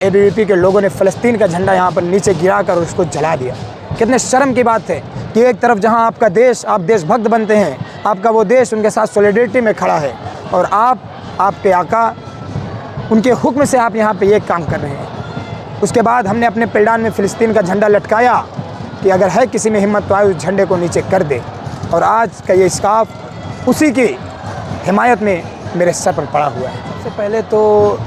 ABVP के लोगों ने फ़लस्तीन का झंडा यहाँ पर नीचे गिरा कर उसको जला दिया। कितने शर्म की बात है कि एक तरफ जहाँ आपका देश, आप देशभक्त बनते हैं, आपका वो देश उनके साथ सॉलिडरिटी में खड़ा है, और आपके आका उनके हुक्म से आप यहाँ पे ये काम कर रहे हैं। उसके बाद हमने अपने पिलडान में फ़लस्तीन का झंडा लटकाया कि अगर है किसी में हिम्मत तो आए उस झंडे को नीचे कर दे, और आज का ये स्कार्फ उसी की हिमायत में मेरे सर पर पड़ा हुआ है। सबसे पहले तो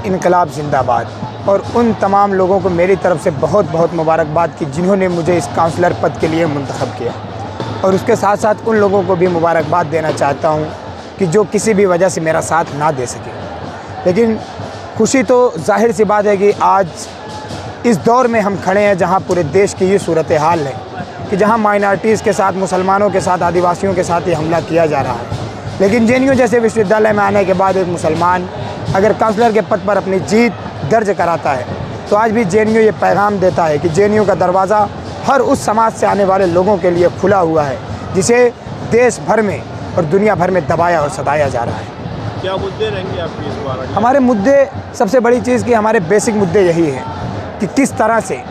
इनकलाब जिंदाबाद, और उन तमाम लोगों को मेरी तरफ से बहुत बहुत मुबारकबाद कि जिन्होंने मुझे इस काउंसलर पद के लिए मुंतखब किया, और उसके साथ साथ उन लोगों को भी मुबारकबाद देना चाहता हूँ कि जो किसी भी वजह से मेरा साथ ना दे सके। लेकिन खुशी तो जाहिर सी बात है कि आज इस दौर में हम खड़े हैं जहाँ पूरे देश की ये सूरत हाल है कि जहाँ माइनॉरिटीज़ के साथ, मुसलमानों के साथ, आदिवासियों के साथ ये हमला किया जा रहा है। लेकिन जेएनयू जैसे विश्वविद्यालय में आने के बाद एक मुसलमान अगर काउंसलर के पद पर अपनी जीत दर्ज कराता है तो आज भी जेएनयू ये पैगाम देता है कि जेएनयू का दरवाज़ा हर उस समाज से आने वाले लोगों के लिए खुला हुआ है जिसे देश भर में और दुनिया भर में दबाया और सताया जा रहा है। क्या मुद्दे रहेंगे आपके इस बार? हमारे मुद्दे, सबसे बड़ी चीज़ कि हमारे बेसिक मुद्दे यही हैं कि किस तरह से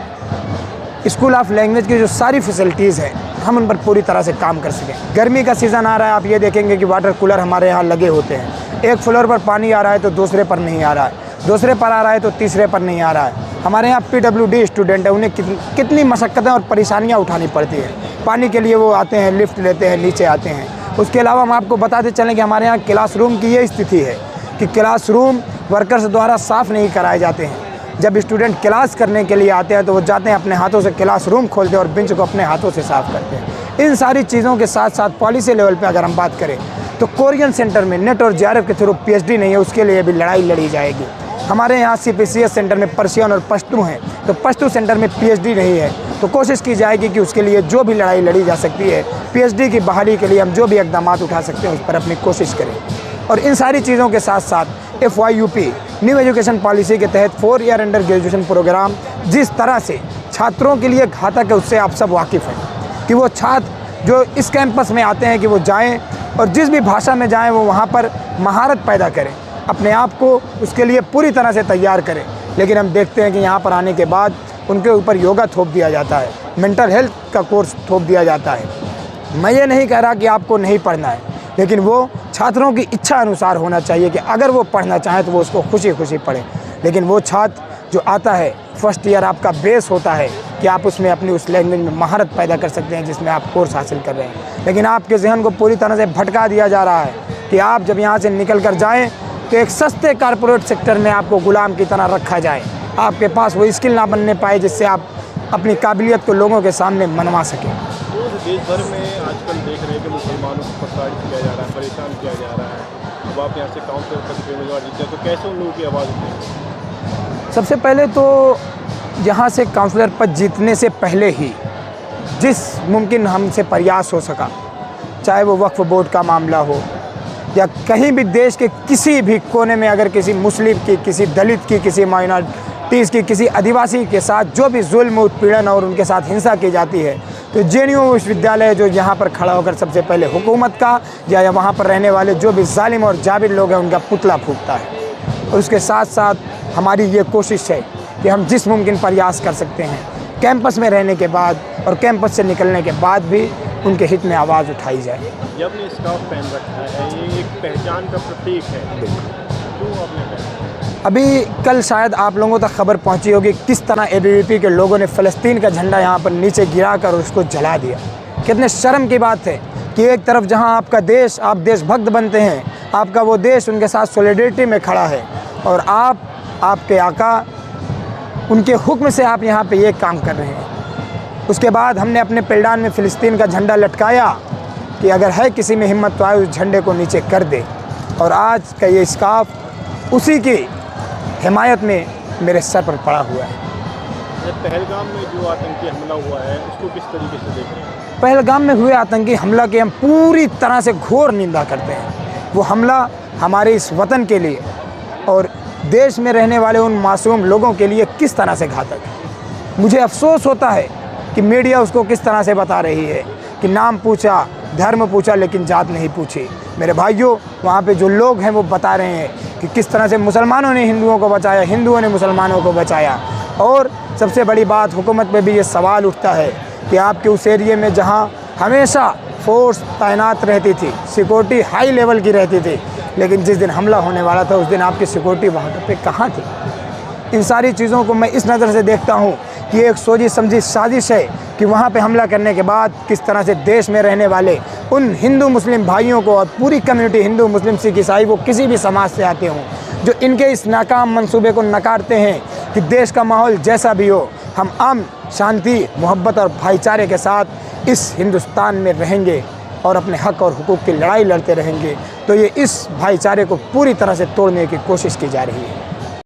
स्कूल ऑफ लैंग्वेज की जो सारी फैसिलिटीज़ हैं हम उन पर पूरी तरह से काम कर सकें। गर्मी का सीज़न आ रहा है, आप ये देखेंगे कि वाटर कूलर हमारे यहाँ लगे होते हैं। एक फ्लोर पर पानी आ रहा है तो दूसरे पर नहीं आ रहा है, दूसरे पर आ रहा है तो तीसरे पर नहीं आ रहा है। हमारे यहाँ PWD स्टूडेंट है, उन्हें कितनी मशक्क़तें और परेशानियाँ उठानी पड़ती हैं। पानी के लिए वो आते हैं, लिफ्ट लेते हैं, नीचे आते हैं। उसके अलावा हम आपको बताते चलें कि हमारे यहाँ क्लासरूम की ये स्थिति है कि क्लासरूम वर्कर्स द्वारा साफ़ नहीं कराए जाते हैं। जब स्टूडेंट क्लास करने के लिए आते हैं तो वो जाते हैं अपने हाथों से क्लासरूम खोलते हैं और बेंच को अपने हाथों से साफ़ करते हैं। इन सारी चीज़ों के साथ साथ पॉलिसी लेवल पे अगर हम बात करें तो कोरियन सेंटर में नेट और JRF के थ्रू PhD नहीं है, उसके लिए भी लड़ाई लड़ी जाएगी। हमारे यहाँ CPCS सेंटर में पर्शियन और पश्तू हैं तो पश्तू सेंटर में PhD नहीं है, तो कोशिश की जाएगी कि उसके लिए जो भी लड़ाई लड़ी जा सकती है, PhD की बहाली के लिए हम जो भी इक़दाम उठा सकते हैं उस पर अपनी कोशिश करें। और इन सारी चीज़ों के साथ साथ FYUP न्यू एजुकेशन पॉलिसी के तहत 4 ईयर अंडर ग्रेजुएशन प्रोग्राम जिस तरह से छात्रों के लिए घातक है उससे आप सब वाकिफ़ हैं कि वो छात्र जो इस कैंपस में आते हैं कि वो जाएं और जिस भी भाषा में जाएं वो वहाँ पर महारत पैदा करें, अपने आप को उसके लिए पूरी तरह से तैयार करें। लेकिन हम देखते हैं कि यहाँ पर आने के बाद उनके ऊपर योगा थोप दिया जाता है, मेंटल हेल्थ का कोर्स थोप दिया जाता है। मैं ये नहीं कह रहा कि आपको नहीं पढ़ना है, लेकिन वो छात्रों की इच्छा अनुसार होना चाहिए कि अगर वो पढ़ना चाहें तो वो उसको खुशी खुशी पढ़ें। लेकिन वो छात्र जो आता है फर्स्ट ईयर, आपका बेस होता है कि आप उसमें अपनी उस लैंग्वेज में महारत पैदा कर सकते हैं जिसमें आप कोर्स हासिल कर रहे हैं। लेकिन आपके जहन को पूरी तरह से भटका दिया जा रहा है कि आप जब यहाँ से निकल कर जाएँ तो एक सस्ते कारपोरेट सेक्टर में आपको गुलाम की तरह रखा जाए, आपके पास वो स्किल ना बनने पाए जिससे आप अपनी काबिलियत को लोगों के सामने मनवा सकें। देश भर में आजकल देख रहे हैं कि मुसलमानों को प्रताड़ित किया जा रहा है, परेशान किया जा रहा है। अब आप यहाँ से काउंसलर तक बेरोजगार जीते हैं तो कैसे उन लोगों की आवाज़ उठेगी? सबसे पहले तो यहाँ से काउंसलर पद जीतने से पहले ही जिस मुमकिन हमसे प्रयास हो सका, चाहे वो वक्फ बोर्ड का मामला हो या कहीं भी देश के किसी भी कोने में अगर किसी मुस्लिम की, किसी दलित की, किसी माइनॉरिटीज़ की, किसी आदिवासी के साथ जो भी जुल्म, उत्पीड़न और उनके साथ हिंसा की जाती है तो जेएनयू विश्वविद्यालय जो यहाँ पर खड़ा होकर सबसे पहले हुकूमत का या वहाँ पर रहने वाले जो भी जालिम और जाबिर लोग हैं उनका पुतला फूंकता है। और उसके साथ साथ हमारी ये कोशिश है कि हम जिस मुमकिन प्रयास कर सकते हैं कैंपस में रहने के बाद और कैंपस से निकलने के बाद भी उनके हित में आवाज़ उठाई जाए। जब आपने स्कार्फ पहन रखा है, ये एक पहचान का प्रतीक है, क्यों आपने पहना? अभी कल शायद आप लोगों तक खबर पहुंची होगी किस तरह एबीवीपी के लोगों ने फ़लस्तीन का झंडा यहाँ पर नीचे गिरा कर उसको जला दिया। कितने शर्म की बात है कि एक तरफ जहाँ आपका देश, आप देशभक्त बनते हैं, आपका वो देश उनके साथ सॉलिडरिटी में खड़ा है, और आपके आका उनके हुक्म से आप यहाँ पे ये काम कर रहे हैं। उसके बाद हमने अपने पिलडान में फ़लस्तीन का झंडा लटकाया कि अगर है किसी में हिम्मत तो आए उस झंडे को नीचे कर दे, और आज का ये स्कार्फ उसी की हिमायत में मेरे सर पर पड़ा हुआ है। पहलगाम में जो आतंकी हमला हुआ है उसको किस तरीके से देख रहे हैं? पहलगाम में हुए आतंकी हमला की हम पूरी तरह से घोर निंदा करते हैं। वो हमला हमारे इस वतन के लिए और देश में रहने वाले उन मासूम लोगों के लिए किस तरह से घातक है। मुझे अफसोस होता है कि मीडिया उसको किस तरह से बता रही है कि नाम पूछा, धर्म पूछा, लेकिन जात नहीं पूछी। मेरे भाइयों, वहाँ पे जो लोग हैं वो बता रहे हैं कि कि किस तरह से मुसलमानों ने हिंदुओं को बचाया, हिंदुओं ने मुसलमानों को बचाया। और सबसे बड़ी बात, हुकूमत पे भी ये सवाल उठता है कि आपके उस एरिए में जहाँ हमेशा फोर्स तैनात रहती थी, सिक्योरिटी हाई लेवल की रहती थी, लेकिन जिस दिन हमला होने वाला था उस दिन आपकी सिक्योरिटी वहाँ पे कहाँ थी। इन सारी चीज़ों को मैं इस नज़र से देखता हूँ कि एक सोची समझी साजिश है कि वहाँ पे हमला करने के बाद किस तरह से देश में रहने वाले उन हिंदू मुस्लिम भाइयों को, और पूरी कम्युनिटी हिंदू मुस्लिम सिख ईसाई वो किसी भी समाज से आते हों, जो इनके इस नाकाम मंसूबे को नकारते हैं कि देश का माहौल जैसा भी हो, हम अमन, शांति, मोहब्बत और भाईचारे के साथ इस हिंदुस्तान में रहेंगे और अपने हक़ और हुकूक़ की लड़ाई लड़ते रहेंगे। तो ये इस भाईचारे को पूरी तरह से तोड़ने की कोशिश की जा रही है।